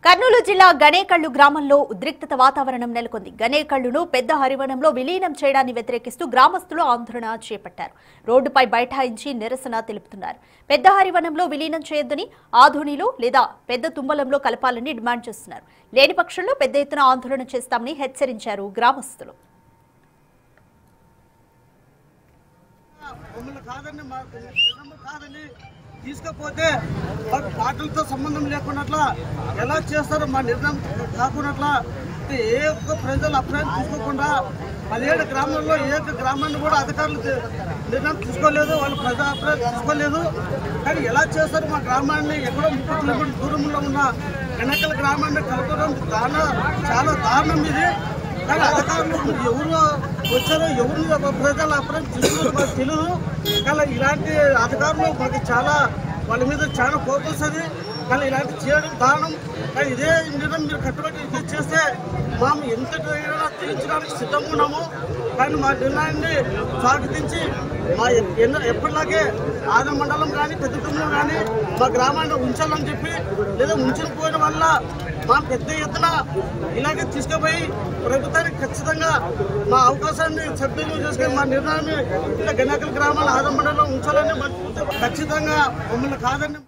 కర్నూలు జిల్లా గణేకళ్లు గ్రామంలో ఉద్రిక్తత వాతావరణం నెలకొంది. గణేకళ్లును పెద్ద హరివనంలో విలీనం చేయడాన్ని వ్యతిరేకిస్తూ గ్రామస్తులు ఆందోళన చేపట్టారు. రోడ్డుపై బైఠాయించి నిరసన తెలుపుతున్నారు. పెద్ద హరివనంలో విలీనం చేయొద్దని, ఆధునిలో లేదా పెద్ద తుంబలంలో కలపాలని డిమాండ్ చేస్తున్నారు. లేని పక్షంలో పెద్ద ఎత్తున ఆందోళన చేస్తామని హెచ్చరించారు గ్రామస్తులు. తీసుకపోతే పాటలతో సంబంధం లేకున్నట్లా ఎలా చేస్తారో మా నిర్ణయం కాకున్నట్లా ఏ ఒక్క ప్రజల అభిప్రాయం తీసుకోకుండా 17 గ్రామాల్లో ఏ ఒక్క గ్రామాన్ని కూడా అధికారులు నిర్ణయం తీసుకోలేదు, వాళ్ళు ప్రజా అభిప్రాయం తీసుకోలేదు. కానీ ఎలా చేస్తారు మా గ్రామాన్ని ఎక్కడో 30 కిలోమీటర్ల దూరంలో ఉన్న గణేకల్ గ్రామాన్ని కలపడం చాలా దారుణం ఇది. కానీ అధికారులు ఎవరు వచ్చారో ఎవరిని ప్రజల అభిప్రాయం తీసుకున్నారో మాకు తెలియదు. కానీ ఇలాంటి అధికారులు మాకు చాలా వాళ్ళ మీద చాలా కోపం వస్తుంది. కానీ ఇలాంటి చేయడం దారుణం. కానీ ఇదే నిర్ణయం మీరు కట్టుబడి చేస్తే మేము ఎంత తీర్చడానికి సిద్ధంగా ఉన్నాము. కానీ మా నిర్ణయాన్ని స్వాగతించి మా ఎప్పటిలాగే ఆదం మండలం కానీ పెద్దతుమ్మలో కానీ మా గ్రామాన్ని ఉంచాలని చెప్పి లేదా ఉంచకపోవడం వల్ల మా పెద్ద ఎత్తున ఇలాగే తీసుకుపోయి ప్రభుత్వానికి ఖచ్చితంగా మా అవకాశాన్ని సద్వినియోగం చేసుకుని మా నిర్ణయాన్ని ఇలా గణేకల్ గ్రామాల ఆదం మండలంలో ఉంచాలని ఖచ్చితంగా మమ్మల్ని కాదని